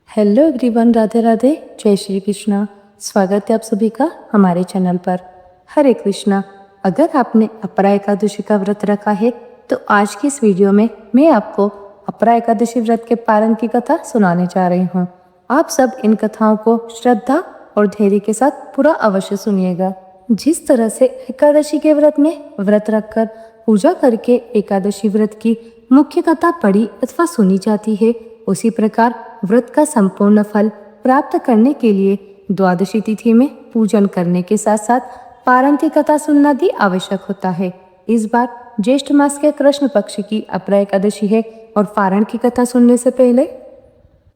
Hello everyone, Radhe Radhe, जय श्री कृष्णा। स्वागत है आप सभी का हमारे चैनल पर। हरे कृष्णा। अगर आपने अपरा एकादशी का व्रत रखा है तो आज की इस वीडियो में मैं आपको अपरा एकादशी व्रत के पारण की कथा सुनाने जा रही हूँ। आप सब इन कथाओं को श्रद्धा और धैर्य के साथ पूरा अवश्य सुनिएगा। जिस तरह से एकादशी के व्रत में व्रत रखकर पूजा करके एकादशी व्रत की मुख्य कथा पढ़ी अथवा सुनी जाती है, उसी प्रकार व्रत का संपूर्ण फल प्राप्त करने के लिए द्वादशी तिथि में पूजन करने के साथ साथ पारण की कथा सुनना भी आवश्यक होता है। इस बार ज्येष्ठ मास के कृष्ण पक्ष की अपरा एकादशी है और पारण की कथा सुनने से पहले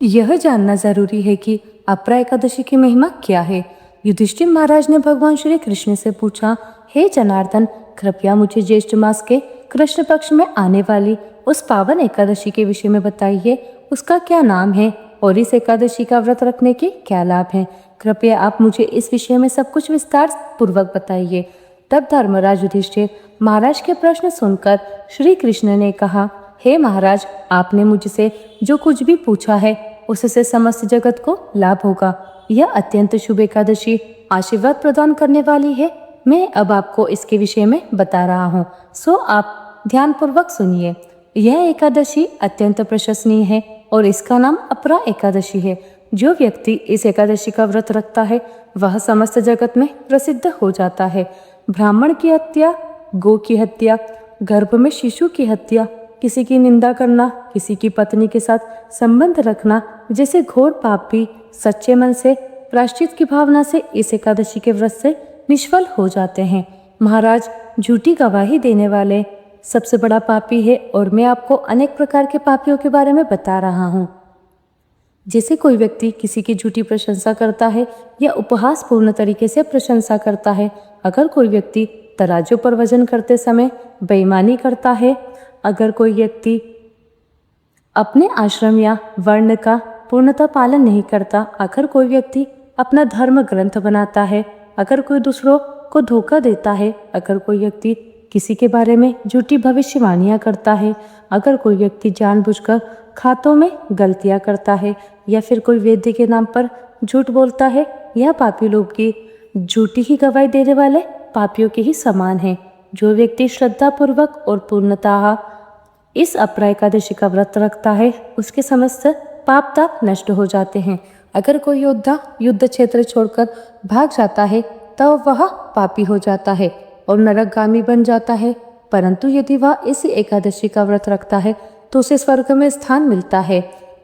यह जानना जरूरी है कि अपरा एकादशी की महिमा क्या है। युधिष्ठिर महाराज ने भगवान श्री कृष्ण से पूछा, हे जनार्दन, कृपया मुझे ज्येष्ठ मास के कृष्ण पक्ष में आने वाली उस पावन एकादशी के विषय में बताइए। उसका क्या नाम है और इस एकादशी का व्रत रखने के क्या लाभ हैं? कृपया आप मुझे इस विषय में सब कुछ विस्तार पूर्वक बताइए। तब धर्मराज युधिष्ठिर महाराज के प्रश्न सुनकर श्री कृष्ण ने कहा, हे महाराज, आपने मुझसे जो कुछ भी पूछा है उससे समस्त जगत को लाभ होगा। यह अत्यंत शुभ एकादशी आशीर्वाद प्रदान करने वाली है। मैं अब आपको इसके विषय में बता रहा हूँ, सो आप ध्यान पूर्वक सुनिए। यह एकादशी अत्यंत प्रशंसनीय है और इसका नाम अपरा एकादशी है। जो व्यक्ति इस एकादशी का व्रत रखता है वह समस्त जगत में प्रसिद्ध हो जाता है। ब्राह्मण की हत्या, गौ की हत्या, गर्भ में शिशु की हत्या, किसी की निंदा करना, किसी की पत्नी के साथ संबंध रखना जैसे घोर पाप भी सच्चे मन से प्रायश्चित की भावना से इस एकादशी के व्रत से निष्फल हो जाते हैं। महाराज, झूठी गवाही देने वाले सबसे बड़ा पापी है और मैं आपको अनेक प्रकार के पापियों के बारे में बता रहा हूँ। जैसे कोई व्यक्ति किसी की झूठी प्रशंसा करता है या उपहास पूर्ण तरीके से प्रशंसा करता है, अगर कोई व्यक्ति तराजू पर वजन करते समय बेईमानी करता है, अगर कोई व्यक्ति अपने आश्रम या वर्ण का पूर्णतः पालन नहीं करता, अगर कोई व्यक्ति अपना धर्म ग्रंथ बनाता है, अगर कोई दूसरों को धोखा देता है, अगर कोई व्यक्ति किसी के बारे में झूठी भविष्यवाणियां करता है, अगर कोई व्यक्ति जानबूझकर खातों में गलतियां करता है या फिर कोई वेद्य के नाम पर झूठ बोलता है, यह पापी लोग की झूठी ही गवाही देने वाले पापियों के ही समान है। जो व्यक्ति श्रद्धा पूर्वक और पूर्णतः इस अपरा एकादशी का व्रत रखता है उसके समस्त पाप ताप नष्ट हो जाते हैं। अगर कोई योद्धा युद्ध क्षेत्र छोड़कर भाग जाता है तो वह पापी हो जाता है और नरकगामी बन जाता है, परंतु यदि वह इस एकादशी का व्रत रखता है तो उसे स्वर्ग में स्थान मिलता है।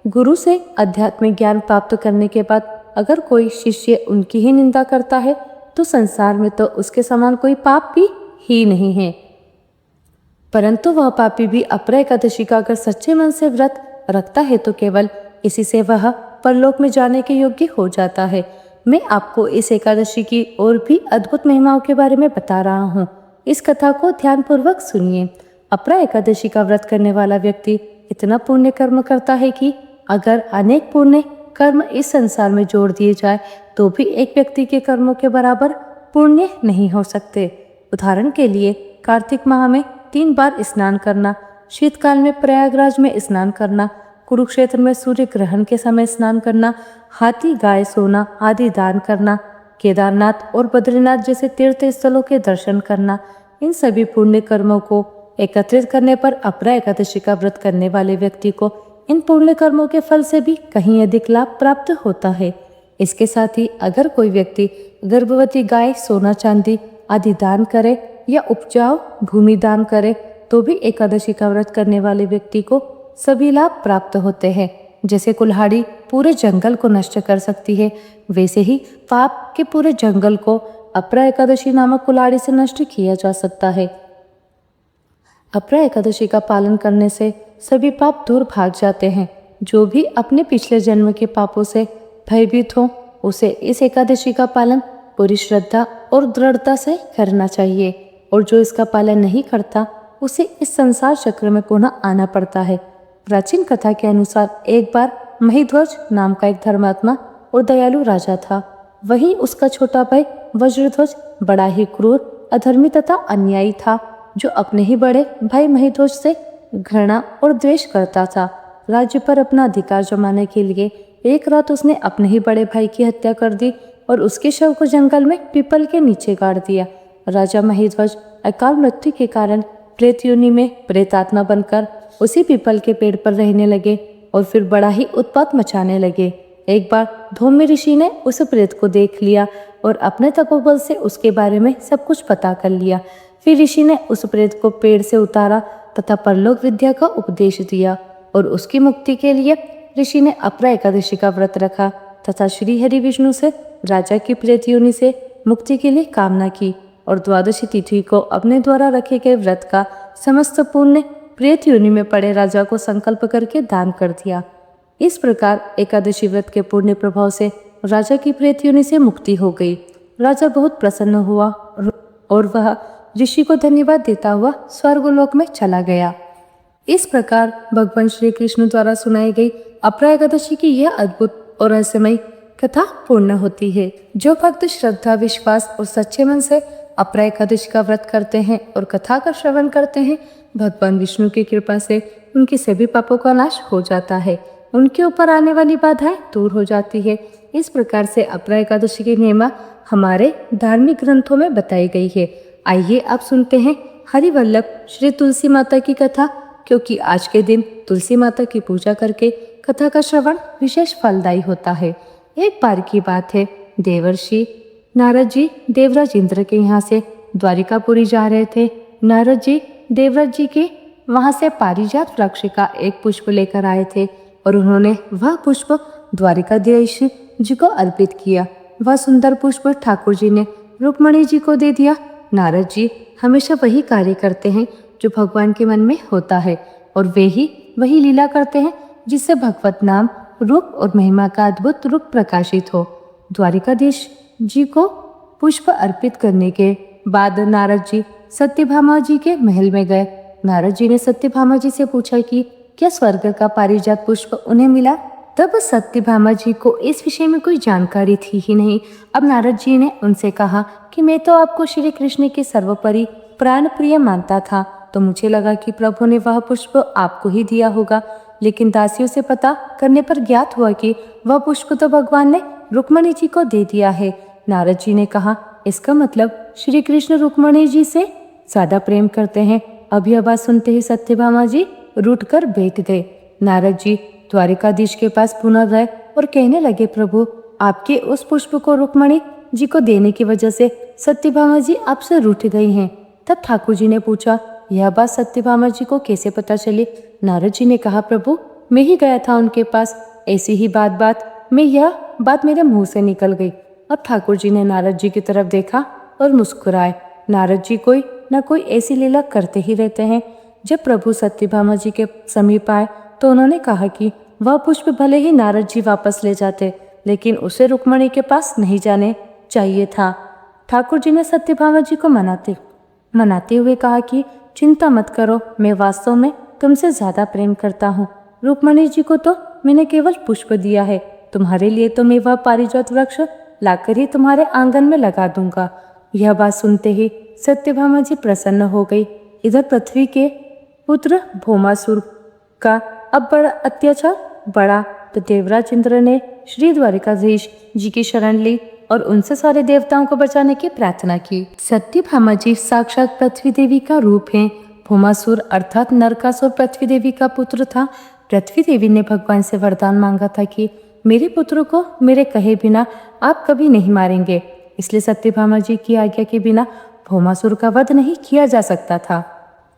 गुरु से आध्यात्मिक ज्ञान प्राप्त करने के बाद अगर कोई शिष्य उनकी ही निंदा करता है तो संसार में तो उसके समान कोई पाप भी ही नहीं है, परंतु वह पापी भी अपरा एकादशी का अगर सच्चे मन से व्रत रखता है तो केवल इसी से वह परलोक में जाने के योग्य हो जाता है। मैं आपको इस एकादशी की और भी अद्भुत महिमाओं के बारे में बता रहा हूँ। इस कथा को ध्यानपूर्वक सुनिए। अपरा एकादशी का व्रत करने वाला व्यक्ति इतना पुण्य कर्म करता है कि अगर अनेक पुण्य कर्म इस संसार में जोड़ दिए जाए तो भी एक व्यक्ति के कर्मों के बराबर पुण्य नहीं हो सकते। उदाहरण के लिए, कार्तिक माह में 3 बार स्नान करना, शीतकाल में प्रयागराज में स्नान करना, कुरुक्षेत्र में सूर्य ग्रहण के समय स्नान करना, हाथी गाय सोना आदि दान करना, केदारनाथ और बद्रीनाथ जैसे तीर्थ स्थलों के दर्शन करना, इन सभी पुण्य कर्मों को एकत्रित करने पर अपरा एकादशी का व्रत करने वाले व्यक्ति को इन पुण्य कर्मों के फल से भी कहीं अधिक लाभ प्राप्त होता है। इसके साथ ही अगर कोई व्यक्ति गर्भवती गाय, सोना चांदी आदि दान करे या उपजाऊ भूमि दान करे तो भी एकादशी का व्रत करने वाले व्यक्ति को सभी लाभ प्राप्त होते हैं। जैसे कुल्हाड़ी पूरे जंगल को नष्ट कर सकती है, वैसे ही पाप के पूरे जंगल को अपरा एकादशी नामक कुल्हाड़ी से नष्ट किया जा सकता है। अपरा एकादशी का पालन करने से सभी पाप दूर भाग जाते हैं। जो भी अपने पिछले जन्म के पापों से भयभीत हो उसे इस एकादशी का पालन पूरी श्रद्धा और दृढ़ता से करना चाहिए, और जो इसका पालन नहीं करता उसे इस संसार चक्र में पुनः आना पड़ता है। प्राचीन कथा के अनुसार एक बार महिध्वज नाम का एक धर्मात्मा और दयालु राजा था। वहीं उसका छोटा भाई वज्रध्वज बड़ा ही क्रूर, अधर्मी तथा अन्यायी था, जो अपने ही बड़े भाई महिध्वज से घृणा और द्वेष करता था। राज्य पर अपना अधिकार जमाने के लिए एक रात उसने अपने ही बड़े भाई की हत्या कर दी और उसके शव को जंगल में पीपल के नीचे गाड़ दिया। राजा महिध्वज अकाल मृत्यु के कारण प्रेत योनि में प्रेतात्मा बनकर उसी पीपल के पेड़ पर रहने लगे और फिर बड़ा ही उत्पात मचाने लगे। एक बार धौम्य ऋषि ने उस प्रेत को देख लिया और अपने तपोबल से उसके बारे में सब कुछ पता कर लिया। फिर ऋषि ने उस प्रेत को पेड़ से उतारा तथा परलोक विद्या का उपदेश दिया और उसकी मुक्ति के लिए ऋषि ने अपरा एकादशी का व्रत रखा तथा श्री हरि विष्णु से राजा की प्रेत योनि से मुक्ति के लिए कामना की और द्वादशी तिथि को अपने द्वारा रखे गए व्रत का समस्त पुण्य प्रेत योनि में पड़े राजा को संकल्प करके दान कर दिया। इस प्रकार एकादशी व्रत के पुण्य प्रभाव से राजा की प्रेत योनि से मुक्ति हो गई। राजा बहुत प्रसन्न हुआ और वह ऋषि को धन्यवाद देता हुआ स्वर्गलोक में चला गया। इस प्रकार भगवान श्री कृष्ण द्वारा सुनाई गई अपरा एकादशी की यह अद्भुत और रहस्यमय कथा पूर्ण होती है। जो भक्त श्रद्धा, विश्वास और सच्चे मन से अपरा एकादशी का व्रत करते हैं और कथा का श्रवण करते हैं, भगवान विष्णु की कृपा से उनके सभी पापों का नाश हो जाता है, उनके ऊपर आने वाली बाधाएं दूर हो जाती है। इस प्रकार से अपरा एकादशी की महिमा हमारे धार्मिक ग्रंथों में बताई गई है। आइए आप सुनते हैं हरिवल्लभ श्री तुलसी माता की कथा, क्योंकि आज के दिन तुलसी माता की पूजा करके कथा का श्रवण विशेष फलदायी होता है। एक बार की बात है, देवर्षि नारद जी देवराज इंद्र के यहाँ से द्वारिकापुरी जा रहे थे। नारद जी देवराज जी के वहां से पारिजात वृक्ष का एक पुष्प लेकर आए थे और उन्होंने वह पुष्प द्वारिकाधीश जी को अर्पित किया। वह सुंदर पुष्प ठाकुर जी ने रुक्मणी जी को दे दिया। नारद जी हमेशा वही कार्य करते हैं जो भगवान के मन में होता है और वे ही वही लीला करते हैं जिससे भगवत नाम, रूप और महिमा का अद्भुत रूप प्रकाशित हो। द्वारिकाधीश जी को पुष्प अर्पित करने के बाद नारद जी सत्यभामा जी के महल में गए। नारद जी ने सत्यभामा जी से पूछा कि क्या स्वर्ग का पारिजात पुष्प उन्हें मिला। तब सत्यभामा जी को इस विषय में कोई जानकारी थी ही नहीं। अब नारद जी ने उनसे कहा कि मैं तो आपको श्री कृष्ण के सर्वोपरि प्राण प्रिय मानता था, तो मुझे लगा कि प्रभु ने वह पुष्प आपको ही दिया होगा, लेकिन दासियों से पता करने पर ज्ञात हुआ कि वह पुष्प तो भगवान ने रुक्मणी जी को दे दिया है। नारद जी ने कहा, इसका मतलब श्री कृष्ण रुक्मणी जी से ज्यादा प्रेम करते हैं। अब यह बात सुनते ही सत्यभामा जी रूठ कर बैठ गए। नारद जी द्वारिकाधीश के पास पुनः गए और कहने लगे, प्रभु आपके उस पुष्प को रुक्मणी जी को देने की वजह से सत्यभामा जी आपसे रूठ गई हैं। तब ठाकुर जी ने पूछा, यह बात सत्यभामा जी को कैसे पता चली। नारद जी ने कहा, प्रभु मैं ही गया था उनके पास, ऐसी ही यह बात मेरे मुंह से निकल गई। अब ठाकुर जी ने नारद जी की तरफ देखा और मुस्कुराए। नारद जी कोई न कोई ऐसी लीला करते ही रहते हैं। जब प्रभु सत्यभामा जी के समीप आए तो उन्होंने कहा कि वह पुष्प भले ही नारद जी वापस ले जाते, लेकिन उसे रुक्मणी के पास नहीं जाने चाहिए था। ठाकुर जी ने सत्यभामा जी को मनाते हुए कहा कि चिंता मत करो, मैं वास्तव में तुमसे ज्यादा प्रेम करता हूँ। रुक्मणी जी को तो मैंने केवल पुष्प दिया है, तुम्हारे लिए तो मैं वह पारिजात वृक्ष लाकर ही तुम्हारे आंगन में लगा दूंगा। यह बात सुनते ही सत्यभामा जी प्रसन्न हो गई। इधर पृथ्वी के पुत्र भौमासुर का अब बड़ा अत्याचार बढ़ा तो देवराज इंद्र ने श्री द्वारिकाधीश जी की शरण ली और उनसे सारे देवताओं को बचाने की प्रार्थना की। सत्यभामा जी साक्षात पृथ्वी देवी का रूप है। भौमासुर अर्थात नरकासुर पृथ्वी देवी का पुत्र था। पृथ्वी देवी ने भगवान से वरदान मांगा था कि मेरे पुत्र को मेरे कहे बिना आप कभी नहीं मारेंगे, इसलिए सत्यभामा जी की आज्ञा के बिना भौमासुर का वध नहीं किया जा सकता था।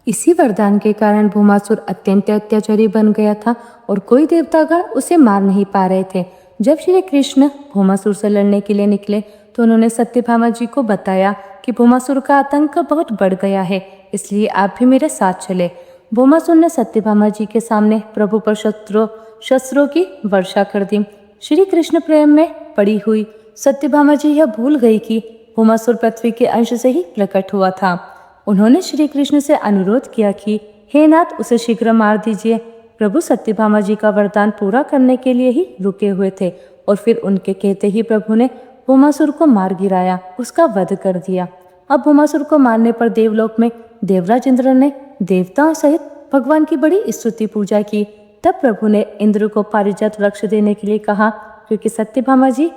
इसी वरदान के कारण भौमासुर अत्यंत अत्याचारी बन गया था और कोई देवतागण उसे मार नहीं पा रहे थे। जब श्री कृष्ण भौमासुर से लड़ने के लिए निकले तो उन्होंने सत्यभामा जी को बताया कि भौमासुर का आतंक बहुत बढ़ गया है, इसलिए आप भी मेरे साथ चले। भौमासुर ने सत्यभामा जी के सामने प्रभु पर शस्त्रों की वर्षा कर दी। श्री कृष्ण प्रेम में पड़ी हुई सत्यभामा जी यह भूल गई कि भौमासुर पृथ्वी के अंश से ही प्रकट हुआ था। उन्होंने श्री कृष्ण से अनुरोध किया कि हे नाथ, उसे शीघ्र मार दीजिए। प्रभु सत्यभामा जी का वरदान पूरा करने के लिए ही रुके हुए थे और फिर उनके कहते ही प्रभु ने भौमासुर को मार गिराया, उसका वध कर दिया। अब भौमासुर को मारने पर देवलोक में देवराज इंद्र ने देवताओं सहित भगवान की बड़ी स्तुति पूजा की। तब प्रभु ने इंद्र को पारिजात वृक्ष देने के लिए कहा, क्योंकि सत्यभामा जी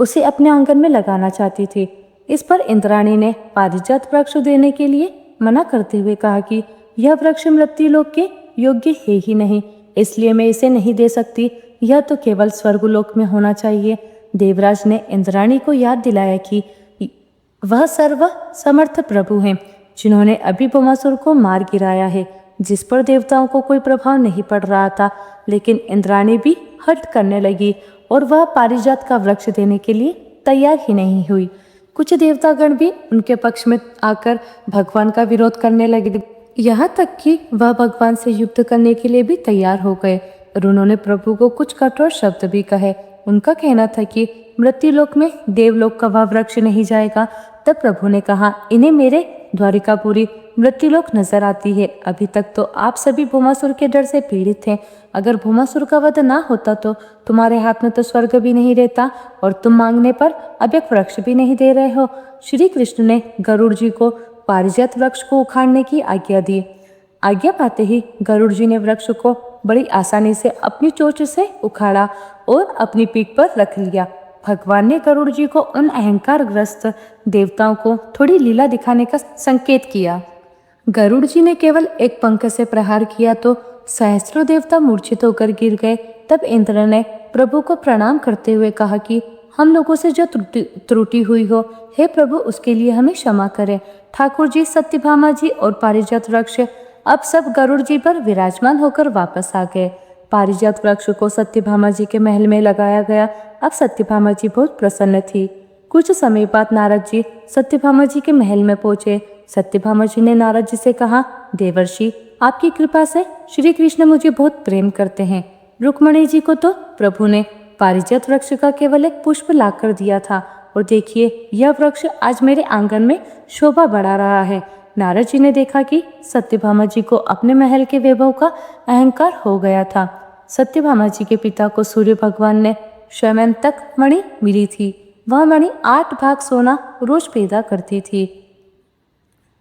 उसे अपने आंगन में लगाना चाहती थी। इस पर इंद्राणी ने पारिजात वृक्ष देने के लिए मना करते हुए कहा कि यह वृक्ष मृत्यु लोक के योग्य है ही नहीं, इसलिए मैं इसे नहीं दे सकती। यह तो केवल स्वर्गलोक में होना चाहिए। देवराज ने इंद्राणी को याद दिलाया कि वह सर्व समर्थ प्रभु हैं, जिन्होंने अभी भौमासुर को मार गिराया है, जिस पर देवताओं को कोई प्रभाव नहीं पड़ रहा था। लेकिन इंद्राणी भी हट करने लगी और वह पारिजात का वृक्ष देने के लिए तैयार ही नहीं हुई। कुछ देवतागण भी उनके पक्ष में आकर भगवान का विरोध करने लगे, यहाँ तक कि वह भगवान से युद्ध करने के लिए भी तैयार हो गए और उन्होंने प्रभु को कुछ कठोर शब्द भी कहे। उनका कहना था कि मृत्युलोक में देवलोक का वह वृक्ष नहीं जाएगा। तब प्रभु ने कहा, इन्हें मेरे द्वारिकापुरी मृत्युलोक नजर आती है। अभी तक तो आप सभी भौमासुर के डर से पीड़ित थे। अगर भौमासुर का वध ना होता तो तुम्हारे हाथ में तो स्वर्ग भी नहीं रहता और तुम मांगने पर अब एक वृक्ष भी नहीं दे रहे हो। श्री कृष्ण ने गरुड़ जी को पारिजात वृक्ष को उखाड़ने की आज्ञा दी। आज्ञा पाते ही गरुड़ जी ने वृक्ष को बड़ी आसानी से अपनी चोंच से उखाड़ा और अपनी पीठ पर रख लिया। भगवान ने गरुड़ जी को उन अहंकारग्रस्त देवताओं को थोड़ी लीला दिखाने का संकेत किया। गरुड़ जी ने केवल एक पंख से प्रहार किया तो सहस्त्रों देवता मूर्छित होकर गिर गए। तब इंद्र ने प्रभु को प्रणाम करते हुए कहा कि हम लोगों से जो त्रुटि हुई हो, हे प्रभु, उसके लिए हमें क्षमा करें। ठाकुर जी, सत्यभामा जी और पारिजात वृक्ष अब सब गरुड़ जी पर विराजमान होकर वापस आ गए। पारिजात वृक्ष को सत्यभामा जी के महल में लगाया गया। अब सत्यभामा जी बहुत प्रसन्न थी। कुछ समय बाद नारद जी सत्यभामा जी के महल में पहुंचे। सत्यभामा जी ने नारद जी से कहा, देवर्षि, आपकी कृपा से श्री कृष्ण मुझे बहुत प्रेम करते हैं। रुक्मणी जी को तो प्रभु ने पारिजात वृक्ष का केवल एक पुष्प लाकर दिया था और देखिए, यह वृक्ष आज मेरे आंगन में शोभा बढ़ा रहा है। नारद जी ने देखा कि सत्यभामा जी को अपने महल के वैभव का अहंकार हो गया था। सत्यभामा जी के पिता को सूर्य भगवान ने स्वयंतक मणि मिली थी। वह मणि 8 भाग सोना रोज पैदा करती थी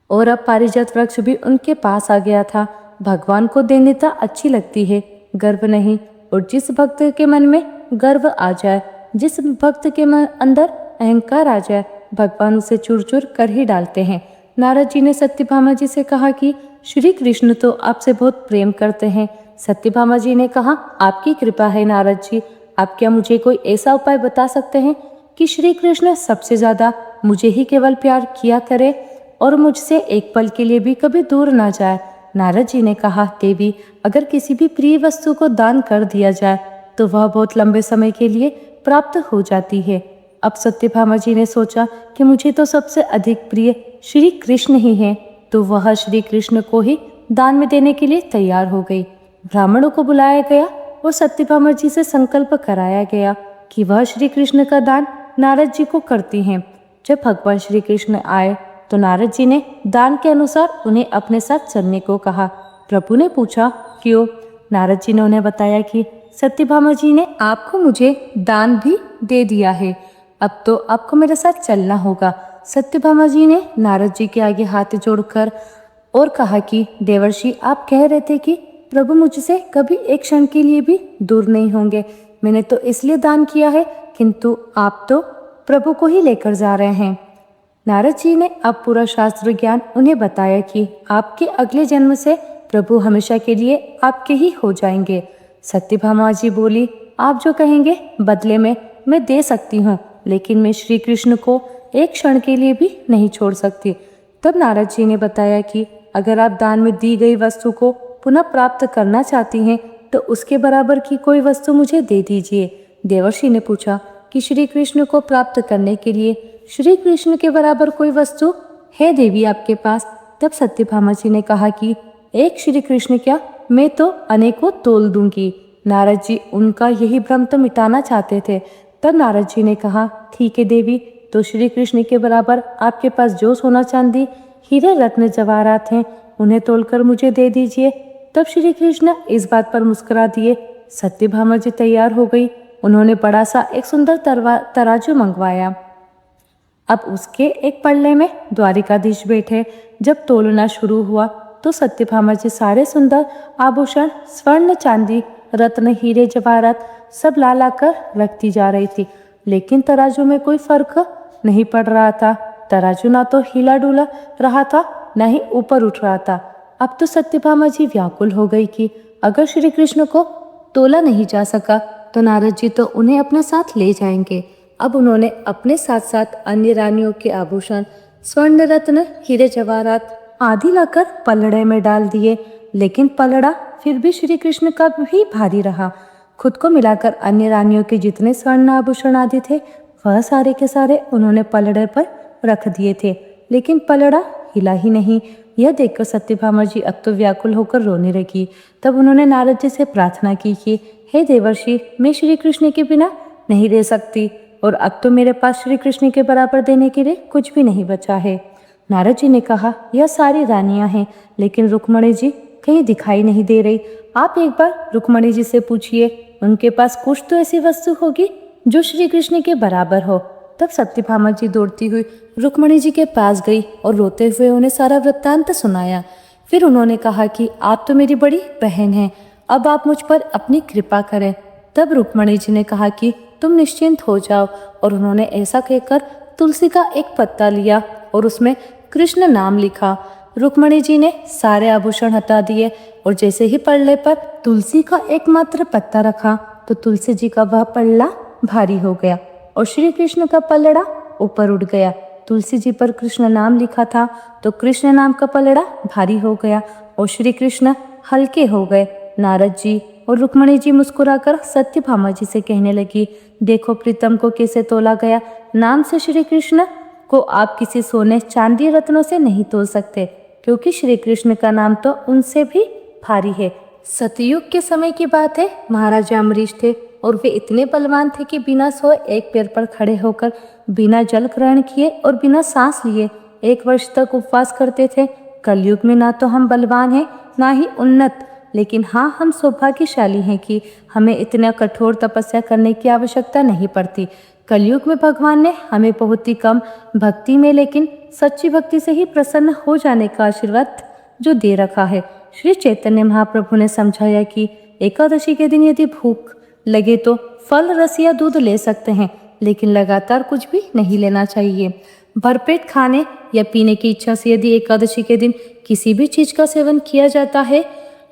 और अब पारिजात वृक्ष भी उनके पास आ गया था। भगवान को दैन्यता अच्छी लगती है, गर्व नहीं। और जिस भक्त के मन में गर्व आ जाए, जिस भक्त के मन अंदर अहंकार आ जाए, भगवान उसे चूर चूर कर ही डालते हैं। नारद जी ने सत्यभामा जी से कहा कि श्री कृष्ण तो आपसे बहुत प्रेम करते हैं। सत्यभामा जी ने कहा, आपकी कृपा है नारद जी, आप क्या मुझे कोई ऐसा उपाय बता सकते हैं कि श्री कृष्ण सबसे ज्यादा मुझे ही केवल प्यार किया करे और मुझसे एक पल के लिए भी कभी दूर ना जाए। नारद जी ने कहा, देवी, अगर किसी भी प्रिय वस्तु को दान कर दिया जाए तो वह बहुत लंबे समय के लिए प्राप्त हो जाती है। अब सत्यभामा जी ने सोचा कि मुझे तो सबसे अधिक प्रिय श्री कृष्ण ही हैं, तो वह श्री कृष्ण को ही दान में देने के लिए तैयार हो गई। ब्राह्मणों को बुलाया गया और सत्यभामा जी से संकल्प कराया गया कि वह श्री कृष्ण का दान नारद जी को करती हैं। जब भगवान श्री कृष्ण आए तो नारद जी ने दान के अनुसार उन्हें अपने साथ चलने को कहा। प्रभु ने पूछा, क्यों? नारद जी ने उन्हें बताया कि सत्यभामा जी ने आपको मुझे दान भी दे दिया है, अब तो आपको मेरे साथ चलना होगा। सत्यभामा जी ने नारद जी के आगे हाथ जोड़कर और कहा कि देवर्षि, आप कह रहे थे कि प्रभु मुझसे कभी एक क्षण के लिए भी दूर नहीं होंगे। मैंने तो इसलिए दान किया है, किंतु आप तो प्रभु को ही लेकर जा रहे हैं। नारद जी ने अब पूरा शास्त्र ज्ञान उन्हें बताया कि आपके अगले जन्म से प्रभु हमेशा के लिए आपके ही हो जाएंगे। सत्यभामा जी बोली, आप जो कहेंगे बदले में मैं दे सकती हूँ, लेकिन मैं श्री कृष्ण को एक क्षण के लिए भी नहीं छोड़ सकती। तब नारद जी ने बताया कि अगर आप दान में दी गई वस्तु को पुनः प्राप्त करना चाहती हैं तो उसके बराबर की कोई वस्तु मुझे दे दीजिए। देवर्षि ने पूछा कि श्री कृष्ण को प्राप्त करने के लिए श्री कृष्ण के बराबर कोई वस्तु है देवी आपके पास? तब सत्यभामा जी ने कहा कि एक श्री कृष्ण क्या, मैं तो अनेकों तोल दूंगी। नारद जी उनका यही भ्रम तो मिटाना चाहते थे। तब नारद जी ने कहा, ठीक है देवी, तो श्री कृष्ण के बराबर आपके पास जो सोना चांदी हीरे रत्न जवाहरात हैं उन्हें तोलकर मुझे दे दीजिए। तब श्री कृष्ण इस बात पर मुस्कुरा दिए। सत्यभामा जी तैयार हो गई। उन्होंने बड़ा सा एक सुंदर तराजू मंगवाया। अब उसके एक पल्ले में द्वारिकाधीश बैठे। जब तोलना शुरू हुआ तो सत्यभामा जी सारे सुंदर आभूषण, स्वर्ण, चांदी, रत्न, हीरे, जवाहरात सब ला ला कर रखती जा रही थी, लेकिन तराजू में कोई फर्क नहीं पड़ रहा था। तराजू ना तो हिला डुला रहा था, न ही ऊपर उठ रहा था। अब तो सत्यभामा जी व्याकुल हो गई कि अगर श्री कृष्ण को तोला नहीं जा सका तो नारद जी तो उन्हें अपने साथ ले जाएंगे। अब उन्होंने अपने साथ साथ अन्य रानियों के आभूषण, स्वर्ण, रत्न, हीरे, जवाहरात आदि लाकर पलड़े में डाल दिए, लेकिन पलड़ा फिर भी श्री कृष्ण का भी भारी रहा। खुद को मिलाकर अन्य रानियों के जितने स्वर्ण आभूषण आदि थे वह सारे के सारे उन्होंने पलड़े पर रख दिए थे, लेकिन पलड़ा हिला ही नहीं। यह देखकर सत्यभामा जी अब तो व्याकुल होकर रोने लगी। तब उन्होंने नारद जी से प्रार्थना की कि हे देवर्षि, मैं श्री कृष्ण के बिना नहीं रह सकती और अब तो मेरे पास श्री कृष्ण के बराबर देने के लिए कुछ भी नहीं बचा है। नारद जी ने कहा, यह सारी रानियां हैं, लेकिन रुक्मणी जी कहीं दिखाई नहीं दे रही। आप एक बार रुक्मणी जी से पूछिए, उनके पास कुछ तो ऐसी वस्तु होगी जो श्री कृष्ण के बराबर हो। तब सत्यभामा जी दौड़ती हुई रुक्मणी जी के पास गई और रोते हुए उन्हें सारा वृत्तांत सुनाया। फिर उन्होंने कहा कि आप तो मेरी बड़ी बहन हैं, अब आप मुझ पर अपनी कृपा करें। तब रुक्मणी जी ने कहा कि तुम निश्चिंत हो जाओ, और उन्होंने ऐसा कहकर तुलसी का एक पत्ता लिया और उसमें कृष्ण नाम लिखा। रुक्मणी जी ने सारे आभूषण हटा दिए और जैसे ही पल्ले पर तुलसी का एकमात्र पत्ता रखा तो तुलसी जी का वह पल्ला भारी हो गया और श्री कृष्ण का पलड़ा ऊपर उठ गया। तुलसी जी पर कृष्ण नाम लिखा था तो कृष्ण नाम का पलड़ा भारी हो गया और श्री कृष्ण हल्के हो गए। नारद जी और रुक्मणी जी मुस्कुराकर सत्यभामा जी से कहने लगी, देखो प्रीतम को कैसे तोला गया। नाम से श्री कृष्ण को आप किसी सोने, चांदी, रत्नों से नहीं तोल सकते, क्योंकि श्री कृष्ण का नाम तो उनसे भी भारी है। सतयुग के समय की बात है, महाराजा अम्बरीश थे और वे इतने बलवान थे कि बिना सोए एक पैर पर खड़े होकर, बिना जल ग्रहण किए और बिना सांस लिए 1 वर्ष तक उपवास करते थे। कलयुग में ना तो हम बलवान हैं, ना ही उन्नत, लेकिन हाँ, हम सौभाग्यशाली हैं कि हमें इतना कठोर तपस्या करने की आवश्यकता नहीं पड़ती। कलयुग में भगवान ने हमें बहुत ही कम भक्ति में, लेकिन सच्ची भक्ति से ही प्रसन्न हो जाने का आशीर्वाद जो दे रखा है। श्री चैतन्य महाप्रभु ने समझाया कि एकादशी के दिन यदि भूख लगे तो फल, रस या दूध ले सकते हैं, लेकिन लगातार कुछ भी नहीं लेना चाहिए। भरपेट खाने या पीने की इच्छा से यदि एकादशी के दिन किसी भी चीज का सेवन किया जाता है,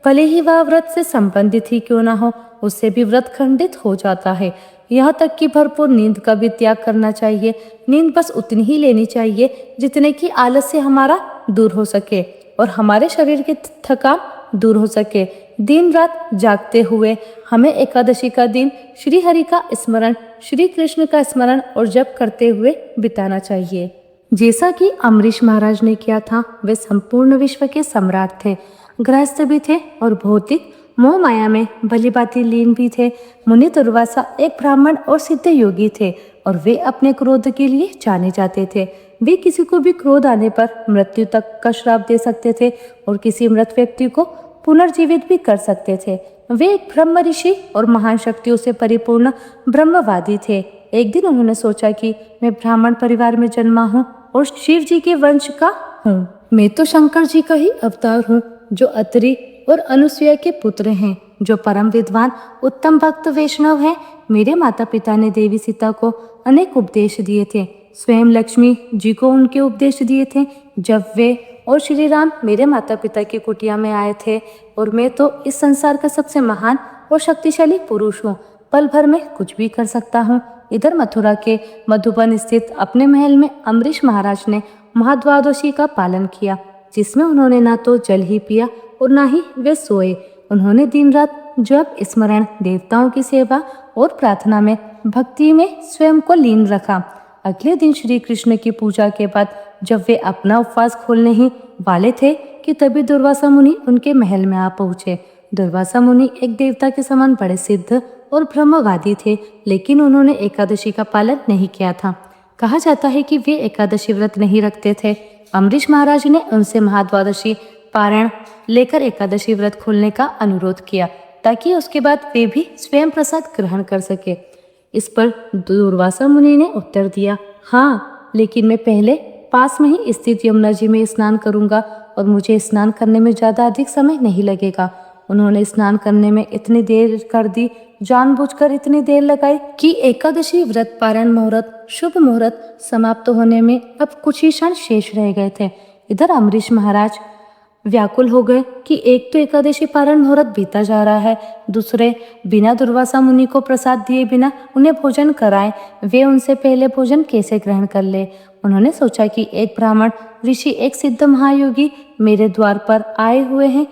भले ही वह व्रत से संबंधित ही क्यों ना हो, उससे भी व्रत खंडित हो जाता है। यहाँ तक कि भरपूर नींद का भी त्याग करना चाहिए। नींद बस उतनी ही लेनी चाहिए जितने की आलस से हमारा दूर हो सके और हमारे शरीर की थकान दूर हो सके। दिन रात जागते हुए हमें एकादशी का दिन श्री हरि का स्मरण, श्री कृष्ण का स्मरण और जप करते हुए बिताना चाहिए। जैसा कि अम्बरीश महाराज ने किया था, वे संपूर्ण विश्व के सम्राट थे, गृहस्थ भी थे और भौतिक मोह माया में भलीभांति लीन भी थे। मुनि दुर्वासा एक ब्राह्मण और सिद्ध योगी थे और वे अपने क्रोध के लिए जाने जाते थे। वे किसी को भी क्रोध आने पर मृत्यु तक का श्राप दे सकते थे और किसी मृत व्यक्ति को पुनर्जीवित भी कर सकते थे। वे एक ब्रह्म ऋषि और महान शक्तियों से परिपूर्ण ब्रह्मवादी थे। एक दिन उन्होंने सोचा कि मैं ब्राह्मण परिवार में जन्मा हूँ और शिव जी के वंश का हूँ। मैं तो शंकर जी का ही अवतार हूँ, जो अत्रि और अनुसुईया के पुत्र हैं, जो परम विद्वान उत्तम भक्त वैष्णव हैं। मेरे माता पिता ने देवी सीता को अनेक उपदेश दिए थे, स्वयं लक्ष्मी जी को उनके उपदेश दिए थे जब वे और श्री राम मेरे माता पिता की कुटिया में आए थे। और मैं तो इस संसार का सबसे महान और शक्तिशाली पुरुष हूँ, पल भर में कुछ भी कर सकता हूँ। इधर मथुरा के मधुबन स्थित अपने महल में अम्बरीश महाराज ने महाद्वादशी का पालन किया, जिसमें उन्होंने ना तो जल ही पिया और ना ही वे सोए। उन्होंने दिन रात जप, स्मरण, देवताओं की सेवा और प्रार्थना में, भक्ति में स्वयं को लीन रखा। अगले दिन श्री कृष्ण की पूजा के बाद जब वे अपना उपवास खोलने ही वाले थे कि तभी दुर्वासा मुनि उनके महल में आ पहुंचे। दुर्वासा मुनि एक देवता के समान बड़े सिद्ध और ब्रह्मवादी थे, लेकिन उन्होंने एकादशी का पालन नहीं किया था। कहा जाता है कि वे एकादशी व्रत नहीं रखते थे। अम्बरीश महाराज ने उनसे महाद्वादशी पारायण लेकर एकादशी व्रत खोलने का अनुरोध किया, ताकि उसके बाद वे भी स्वयं प्रसाद ग्रहण कर सके। इस पर दुर्वासा मुनि ने उत्तर दिया, हाँ, लेकिन मैं पहले पास में ही स्थित यमुना जी में स्नान करूंगा और मुझे स्नान करने में ज़्यादा अधिक समय नहीं लगेगा। उन्होंने स्नान करने में इतनी देर कर दी, जानबूझकर इतनी देर लगाई कि एकादशी व्रत पारण मुहूर्त, शुभ मुहूर्त समाप्त होने में अब कुछ ही क्षण शेष रह गए थे। इधर अम्बरीश महाराज व्याकुल हो गए कि एक तो एकादशी पारण मुहूर्त बीता जा रहा है, दूसरे बिना दुर्वासा मुनि को प्रसाद दिए बिना उन्हें भोजन कराए वे उनसे पहले भोजन कैसे ग्रहण कर ले। उन्होंने सोचा कि एक ब्राह्मण ऋषि, एक सिद्ध महायोगी मेरे द्वार पर आए हुए हैं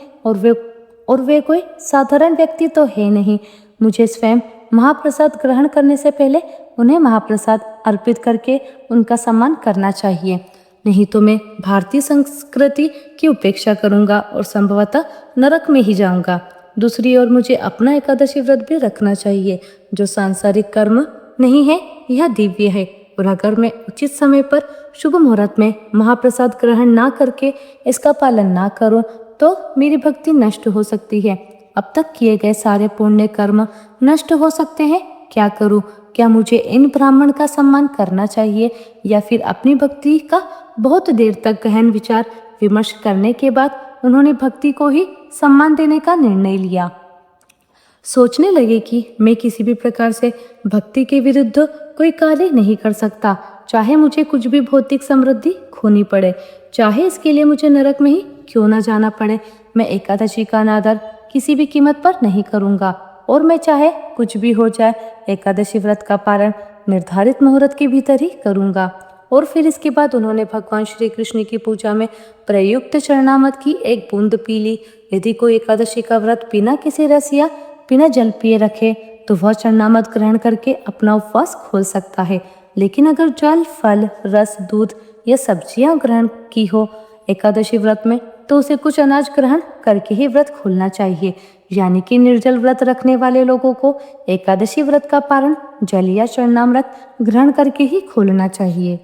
और वे कोई साधारण व्यक्ति तो है नहीं। मुझे स्वयं महाप्रसाद ग्रहण करने से पहले उन्हें महाप्रसाद अर्पित करके उनका सम्मान करना चाहिए, नहीं तो मैं भारतीय संस्कृति की उपेक्षा करूंगा और संभवतः नरक में ही जाऊंगा। दूसरी ओर मुझे अपना एकादशी व्रत भी रखना चाहिए, जो सांसारिक कर्म नहीं है, यह दिव्य है। और अगर मैं उचित समय पर शुभ मुहूर्त में महाप्रसाद ग्रहण ना करके इसका पालन ना करूं तो मेरी भक्ति नष्ट हो सकती है। अब तक किए गए सारे पुण्य कर्म नष्ट हो सकते हैं। क्या करूं? क्या मुझे इन ब्राह्मण का सम्मान करना चाहिए या फिर अपनी भक्ति का बहुत देर तक गहन विचार विमर्श करने के बाद उन्होंने भक्ति को ही सम्मान देने का निर्णय लिया। सोचने लगे कि मैं किसी भी प्रकार से भक्ति के विरुद्ध कोई कार्य नहीं कर सकता, चाहे मुझे कुछ भी भौतिक समृद्धि खोनी पड़े, चाहे इसके लिए मुझे नरक में ही क्यों न जाना पड़े। मैं एकादशी का अनादर किसी भी कीमत पर नहीं करूंगा और मैं चाहे कुछ भी हो जाए एकादशी व्रत का पारण निर्धारित मुहूर्त के भीतर ही करूंगा। और फिर इसके बाद उन्होंने भगवान श्री कृष्ण की पूजा में प्रयुक्त चरणामृत की एक बूंद पी ली। यदि कोई एकादशी का व्रत बिना किसी रस या बिना जल पिए रखे तो वह चरणामृत ग्रहण करके अपना उपवास खोल सकता है, लेकिन अगर जल, फल, रस, दूध या सब्जियां ग्रहण की हो एकादशी व्रत में तो उसे कुछ अनाज ग्रहण करके ही व्रत खोलना चाहिए। यानी कि निर्जल व्रत रखने वाले लोगों को एकादशी व्रत का पारण जल या चरणामृत ग्रहण करके ही खोलना चाहिए।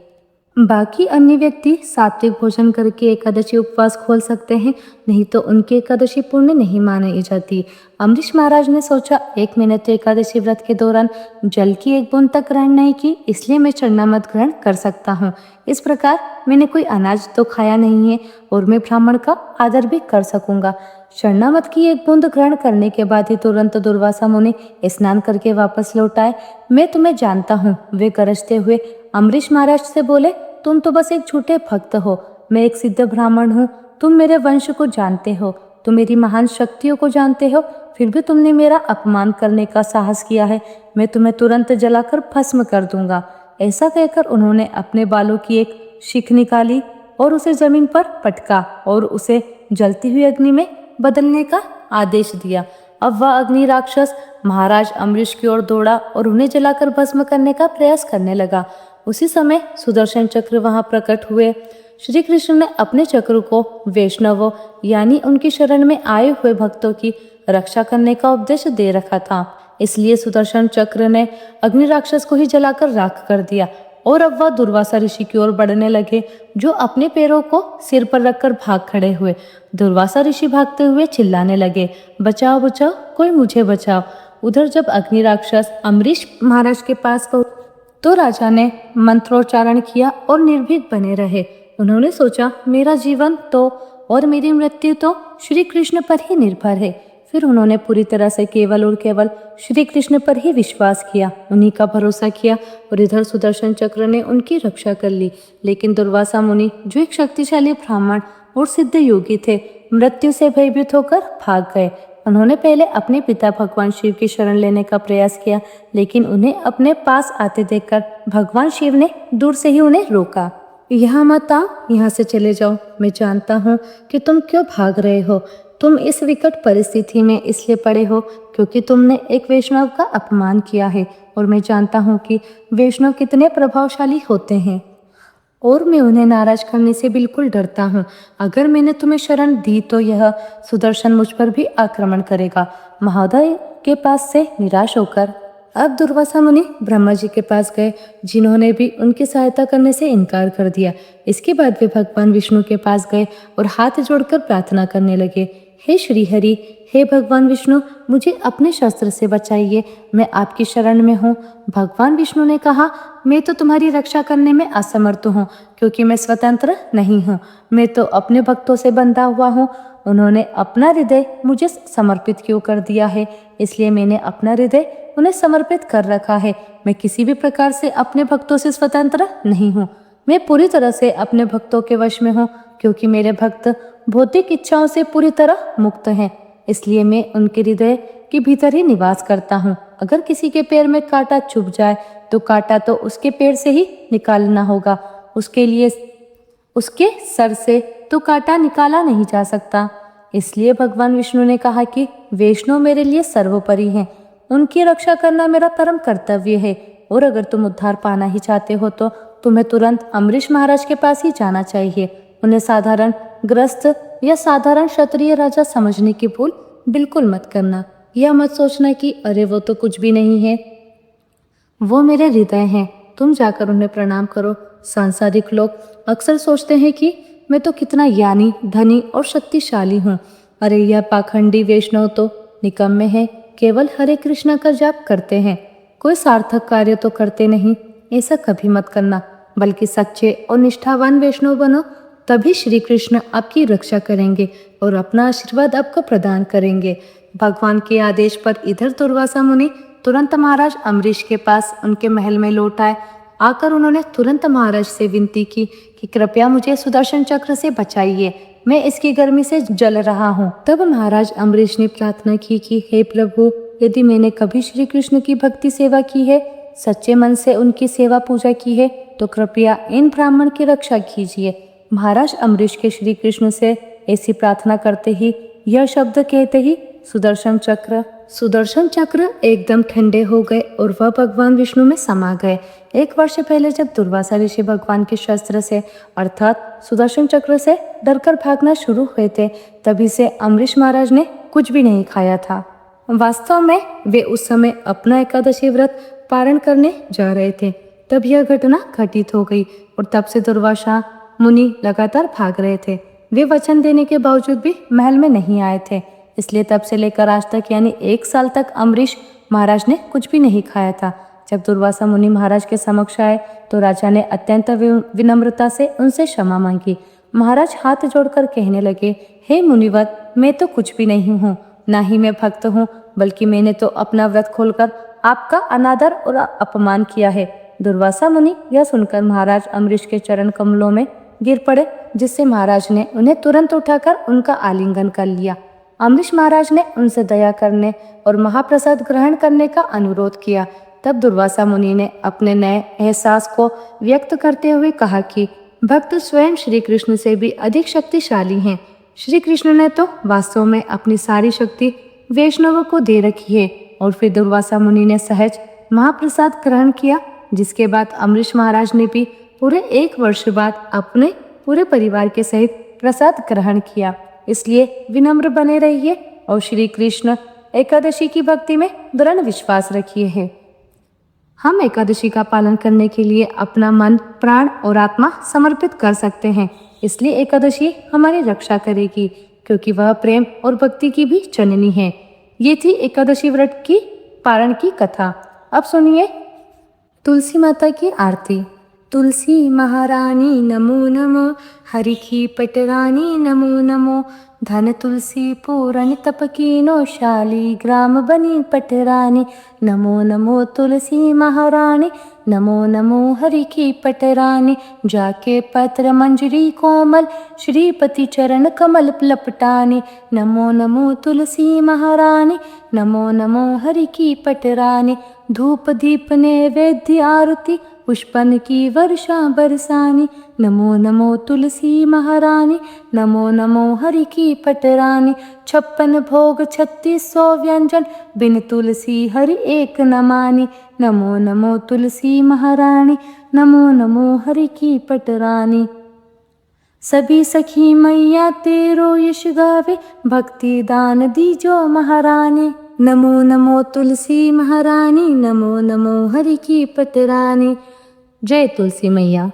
बाकी अन्य व्यक्ति सात्विक भोजन करके एकादशी उपवास खोल सकते हैं, नहीं तो उनकी एकादशी पूर्ण नहीं मानी जाती। अम्बरीश महाराज ने सोचा, एक मैंने तो एकादशी व्रत के दौरान जल की एक बूंद तक ग्रहण नहीं की, इसलिए मैं चरणामृत ग्रहण कर सकता हूँ। इस प्रकार मैंने कोई अनाज तो खाया नहीं है और मैं ब्राह्मण का आदर भी कर सकूंगा। चरणामृत की एक बूंद ग्रहण करने के बाद ही तुरंत दुर्वासा मुनि स्नान करके वापस लौट आए। मैं तुम्हें जानता हूँ, वे गरजते हुए अम्बरीश महाराज से बोले, तुम तो बस एक झूठे भक्त हो। मैं एक सिद्ध ब्राह्मण हूँ, तुम मेरे वंश को जानते हो, तुम मेरी महान शक्तियों को जानते हो, फिर भी तुमने मेरा अपमान करने का साहस किया है। मैं तुम्हें तुरंत जलाकर भस्म कर दूंगा। ऐसा कहकर उन्होंने अपने बालों की एक शिख निकाली और उसे जमीन पर पटका और उसे जलती हुई अग्नि में बदलने का आदेश दिया। अब वह अग्नि राक्षस महाराज अम्बरीश की ओर दौड़ा और उन्हें जलाकर भस्म करने का प्रयास करने लगा। उसी समय सुदर्शन चक्र वहां प्रकट हुए। श्री कृष्ण ने अपने चक्र को वैष्णवों यानी उनकी शरण में आए हुए भक्तों की रक्षा करने का उपदेश दे रखा था, इसलिए सुदर्शन चक्र ने अग्नि राक्षस को ही जलाकर राख कर दिया। और अब वह दुर्वासा ऋषि की ओर बढ़ने लगे, जो अपने पैरों को सिर पर रखकर भाग खड़े हुए। दुर्वासा ऋषि भागते हुए चिल्लाने लगे, बचाओ बचाओ, कोई मुझे बचाओ। उधर जब अग्नि राक्षस अम्बरीश महाराज के पास पहुंचे तो राजा ने मंत्रोच्चारण किया और निर्भीक बने रहे। उन्होंने सोचा, मेरा जीवन तो और मेरी मृत्यु तो श्री कृष्ण पर ही निर्भर है। फिर उन्होंने पूरी तरह से केवल और केवल श्री कृष्ण पर ही विश्वास किया, उन्हीं का भरोसा किया और इधर सुदर्शन चक्र ने उनकी रक्षा कर ली। लेकिन दुर्वासा मुनि, जो एक शक्तिशाली ब्राह्मण और सिद्ध योगी थे, मृत्यु से भयभीत होकर भाग गए। उन्होंने पहले अपने पिता भगवान शिव की शरण लेने का प्रयास किया, लेकिन उन्हें अपने पास आते देखकर भगवान शिव ने दूर से ही उन्हें रोका। यहाँ मत आओ, यहाँ से चले जाओ। मैं जानता हूँ कि तुम क्यों भाग रहे हो। तुम इस विकट परिस्थिति में इसलिए पड़े हो क्योंकि तुमने एक वैष्णव का अपमान किया है, और मैं जानता हूँ कि वैष्णव कितने प्रभावशाली होते हैं और मैं उन्हें नाराज करने से बिल्कुल डरता हूँ। अगर मैंने तुम्हें शरण दी तो यह सुदर्शन मुझ पर भी आक्रमण करेगा। महोदय के पास से निराश होकर अब दुर्वासा मुनि ब्रह्मा जी के पास गए, जिन्होंने भी उनकी सहायता करने से इनकार कर दिया। इसके बाद वे भगवान विष्णु के पास गए और हाथ जोड़कर प्रार्थना करने लगे, हे श्री हरि, हे भगवान विष्णु, मुझे अपने शस्त्र से बचाइए, मैं आपकी शरण में हूँ। भगवान विष्णु ने कहा, मैं तो तुम्हारी रक्षा करने में असमर्थ हूँ, क्योंकि मैं स्वतंत्र नहीं हूँ। मैं तो अपने भक्तों से बंधा हुआ हूँ। उन्होंने अपना हृदय मुझे समर्पित क्यों कर दिया है, इसलिए मैंने अपना हृदय उन्हें समर्पित कर रखा है। मैं किसी भी प्रकार से अपने भक्तों से स्वतंत्र नहीं हूँ। मैं पूरी तरह से अपने भक्तों के वश में हूँ, क्योंकि मेरे भक्त भौतिक इच्छाओं से पूरी तरह मुक्त हैं। इसलिए मैं उनके हृदय के भीतर ही निवास करता हूँ। अगर किसी के पैर में कांटा चुभ जाए तो कांटा तो उसके पैर से ही निकालना होगा, उसके सर से तो कांटा निकाला नहीं जा सकता। इसलिए भगवान विष्णु ने कहा कि वैष्णव मेरे लिए सर्वोपरि हैं, उनकी रक्षा करना मेरा परम कर्तव्य है। और अगर तुम उद्धार पाना ही चाहते हो तो तुम्हें तुरंत अम्बरीश महाराज के पास ही जाना चाहिए। उन्हें साधारण ग्रस्त या साधारण क्षत्रिय राजा समझने की भूल बिल्कुल मत करना। यह मत सोचना कि अरे वो तो कुछ भी नहीं है, वो मेरे हृदय हैं, तुम जाकर उन्हें प्रणाम करो। सांसारिक लोग अक्सर सोचते हैं कि मैं तो कितना ज्ञानी, धनी और शक्तिशाली हूँ। अरे यह पाखंडी वैष्णव तो निकम्मे हैं, केवल हरे कृष्णा का जाप करते हैं, कोई सार्थक कार्य तो करते नहीं। ऐसा कभी मत करना, बल्कि सच्चे और निष्ठावान वैष्णव बनो, तभी श्री कृष्ण आपकी रक्षा करेंगे और अपना आशीर्वाद आपको प्रदान करेंगे। भगवान के आदेश पर इधर दुर्वासा मुनि तुरंत महाराज अम्बरीश के पास उनके महल में लौट आए। आकर उन्होंने तुरंत महाराज से विनती की कि कृपया मुझे सुदर्शन चक्र से बचाइए, मैं इसकी गर्मी से जल रहा हूँ। तब महाराज अम्बरीश ने प्रार्थना की कि हे प्रभु, यदि मैंने कभी श्री कृष्ण की भक्ति सेवा की है, सच्चे मन से उनकी सेवा पूजा की है, तो कृपया इन ब्राह्मण की रक्षा कीजिए। महाराज अम्बरीश के श्री कृष्ण से ऐसी प्रार्थना करते ही, यह शब्द कहते ही सुदर्शन चक्र एकदम ठंडे हो गए और वह भगवान विष्णु में समा गए। 1 वर्ष पहले जब दुर्वासा ऋषि भगवान के शस्त्र से अर्थात सुदर्शन चक्र से डरकर भागना शुरू हुए थे, तभी से अम्बरीश महाराज ने कुछ भी नहीं खाया था। वास्तव में वे उस समय अपना एकादशी व्रत पारण करने जा रहे थे। तब यह घटना घटित हो गई और तब से दुर्वासा मुनि लगातार भाग रहे थे। वे वचन देने के बावजूद भी महल में नहीं आए थे। इसलिए तब से लेकर आज तक यानी 1 साल तक अम्बरीश महाराज ने कुछ भी नहीं खाया था। जब दुर्वासा मुनि महाराज के समक्ष आए तो राजा ने अत्यंत विनम्रता से उनसे क्षमा मांगी। महाराज हाथ जोड़कर कहने लगे, हे मुनिवर, मैं तो कुछ भी नहीं हूँ, ना ही मैं भक्त हूँ, बल्कि मैंने तो अपना व्रत खोलकर आपका अनादर और अपमान किया है। दुर्वासा मुनि यह सुनकर महाराज अम्बरीश के चरण कमलों में गिर पड़े, जिससे महाराज ने उन्हें तुरंत उठाकर उनका आलिंगन कर लिया। अम्बरीश महाराज ने उनसे दया करने और महाप्रसाद ग्रहण करने का अनुरोध किया। तब दुर्वासा मुनि ने अपने नए एहसास को व्यक्त करते हुए कहा कि भक्त स्वयं श्री कृष्ण से भी अधिक शक्तिशाली हैं। श्री कृष्ण ने तो वास्तव में अपनी सारी शक्ति वैष्णवों को दे रखी है। और फिर दुर्वासा मुनि ने सहज महाप्रसाद ग्रहण किया, जिसके बाद अम्बरीश महाराज ने भी पूरे 1 वर्ष बाद अपने पूरे परिवार के सहित प्रसाद ग्रहण किया। इसलिए विनम्र बने रहिए और श्री कृष्ण एकादशी की भक्ति में दृढ़ विश्वास रखिए है। हम एकादशी का पालन करने के लिए अपना मन, प्राण और आत्मा समर्पित कर सकते हैं। इसलिए एकादशी हमारी रक्षा करेगी, क्योंकि वह प्रेम और भक्ति की भी जननी है। ये थी एकादशी व्रत की पारण की कथा। अब सुनिए तुलसी माता की आरती। तुलसी महारानी नमो नमो, हरि की पटरानी नमो नमो, धन तुलसी पूरन तपकीनो, शाली ग्राम बनी पटरानी। नमो नमो तुलसी महारानी, नमो नमो हरि की पटरानी। जाके पत्र मंजरी कोमल, श्रीपति चरण कमल लपटानी। नमो नमो तुलसी महारानी, नमो नमो हरि की पटरानी। धूप दीप नैवेद्य आरती, पुष्पन की वर्षा बरसानी। नमो नमो तुलसी महारानी, नमो नमो हरि की पटरानी। 56 भोग 3600 व्यंजन, बिन तुलसी हरि एक न मानी। नमो नमो तुलसी महारानी, नमो नमो हरि की पटरानी। सभी सखी मैया तेरो यश गावे, भक्ति दान दीजो महारानी। नमो नमो तुलसी महारानी, नमो नमो हरि की पटरानी। जय तुलसी मैया।